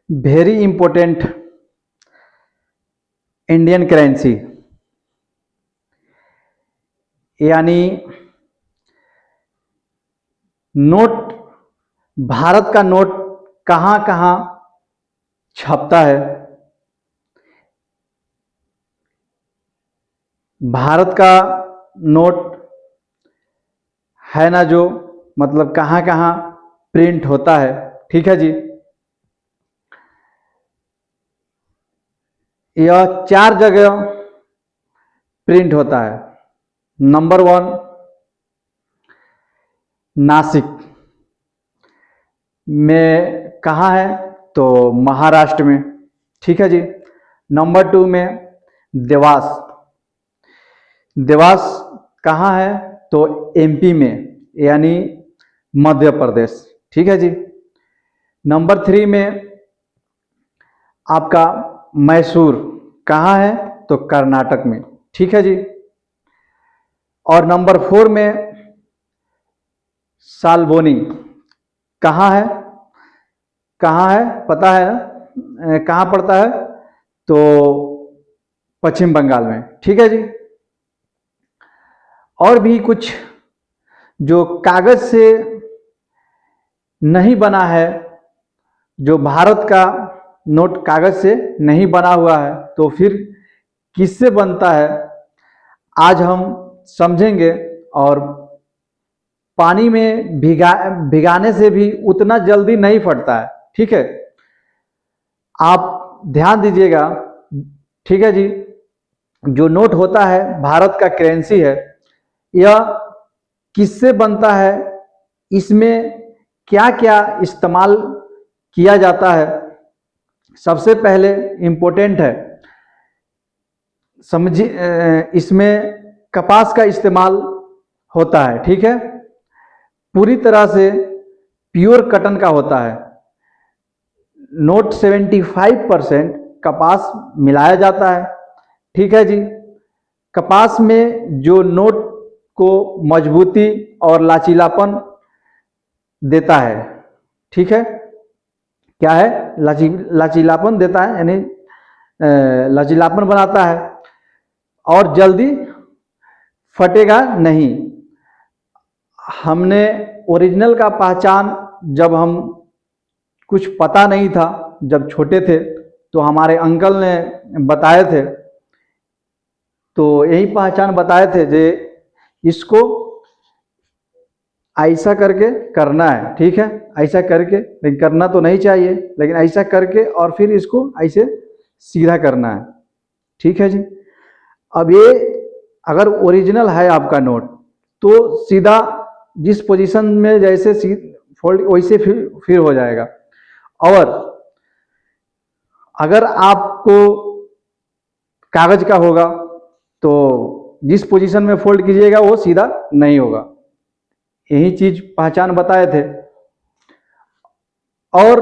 Very important Indian currency, यानी note, Bharat का note कहाँ कहाँ छपता है, भारत का नोट है ना, जो मतलब कहाँ कहाँ प्रिंट होता है। ठीक है जी, यह 4 जगह प्रिंट होता है। नंबर 1 नासिक में, कहाँ है तो महाराष्ट्र में। ठीक है जी। नंबर 2 में देवास, देवास कहाँ है तो एमपी में, यानी मध्य प्रदेश। ठीक है जी। नंबर 3 में आपका मैसूर, कहाँ है तो कर्नाटक में। ठीक है जी। और नंबर 4 में सालबोनी, कहाँ है, कहाँ है पता है ना, कहाँ पड़ता है तो पश्चिम बंगाल में। ठीक है जी। और भी कुछ जो कागज से नहीं बना है, जो भारत का नोट कागज से नहीं बना हुआ है, तो फिर किससे बनता है आज हम समझेंगे। और पानी में भिगाने से भी उतना जल्दी नहीं फटता है। ठीक है, आप ध्यान दीजिएगा। ठीक है जी। जो नोट होता है भारत का करेंसी है, यह किससे बनता है, इसमें क्या क्या इस्तेमाल किया जाता है, सबसे पहले इम्पोर्टेंट है समझिए। इसमें कपास का इस्तेमाल होता है। ठीक है, पूरी तरह से प्योर कटन का होता है। नोट 75% कपास मिलाया जाता है। ठीक है जी। कपास में जो नोट को मजबूती और लचीलापन देता है। ठीक है, क्या है, लचीलापन देता है, यानी लचीलापन बनाता है और जल्दी फटेगा नहीं। हमने ओरिजिनल का पहचान, जब हम कुछ पता नहीं था, जब छोटे थे तो हमारे अंकल ने बताए थे, तो यही पहचान बताए थे जे इसको ऐसा करके करना है। ठीक है, ऐसा करके, लेकिन करना तो नहीं चाहिए, लेकिन ऐसा करके और फिर इसको ऐसे सीधा करना है। ठीक है जी। अब ये अगर ओरिजिनल है आपका नोट, तो सीधा जिस पोजीशन में जैसे फोल्ड वैसे फिर हो जाएगा। और अगर आपको कागज का होगा तो जिस पोजीशन में फोल्ड कीजिएगा वो सीधा नहीं होगा। यही चीज पहचान बताए थे। और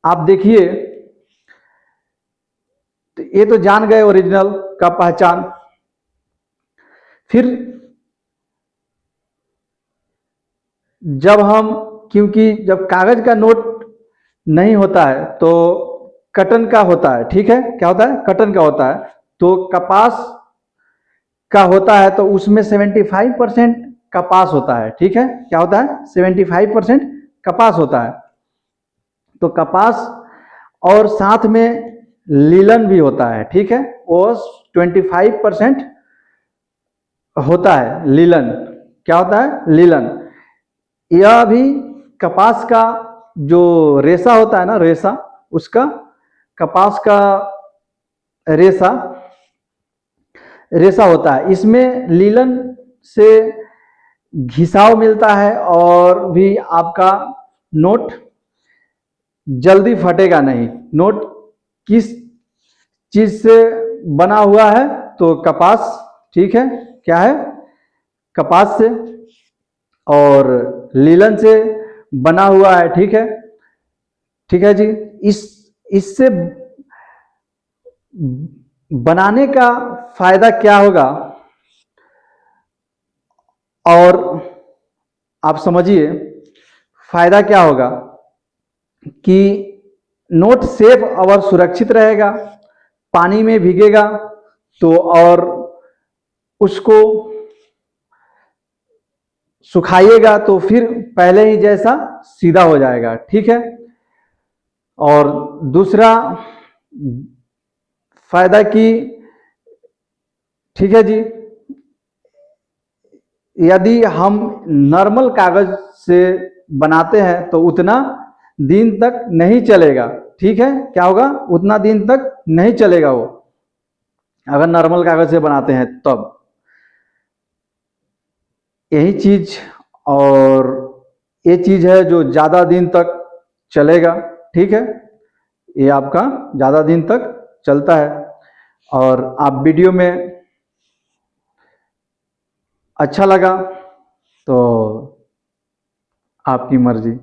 आप देखिए, तो ये तो जान गए ओरिजिनल का पहचान। फिर जब हम, क्योंकि जब कागज का नोट नहीं होता है तो कटन का होता है। ठीक है, क्या होता है, कटन का होता है। तो कपास का होता है तो उसमें 75% कपास होता है। ठीक है, क्या होता है, 75% कपास होता है। तो कपास और साथ में लीलन भी होता है। ठीक है, वो 25% होता है लीलन। क्या होता है, लीलन। यह भी कपास का जो रेशा होता है ना, रेशा, उसका कपास का रेशा रेशा होता है। इसमें लीलन से घिसाव मिलता है और भी आपका नोट जल्दी फटेगा नहीं। नोट किस चीज से बना हुआ है तो कपास। ठीक है, क्या है, कपास से और लीलन से बना हुआ है। ठीक है, ठीक है जी। इससे बनाने का फायदा क्या होगा, और आप समझिए फायदा क्या होगा। कि नोट सेफ और सुरक्षित रहेगा। पानी में भीगेगा तो और उसको सुखाइएगा तो फिर पहले ही जैसा सीधा हो जाएगा, ठीक है। और दूसरा फायदा कि ठीक है जी, यदि हम नॉर्मल कागज से बनाते हैं तो उतना दिन तक नहीं चलेगा, ठीक है। क्या होगा, उतना दिन तक नहीं चलेगा वो, अगर नॉर्मल कागज से बनाते हैं तब। यही चीज, और ये चीज है जो ज़्यादा दिन तक चलेगा, ठीक है। ये आपका ज़्यादा दिन तक चलता है। और आप वीडियो में अच्छा लगा तो आपकी मर्जी।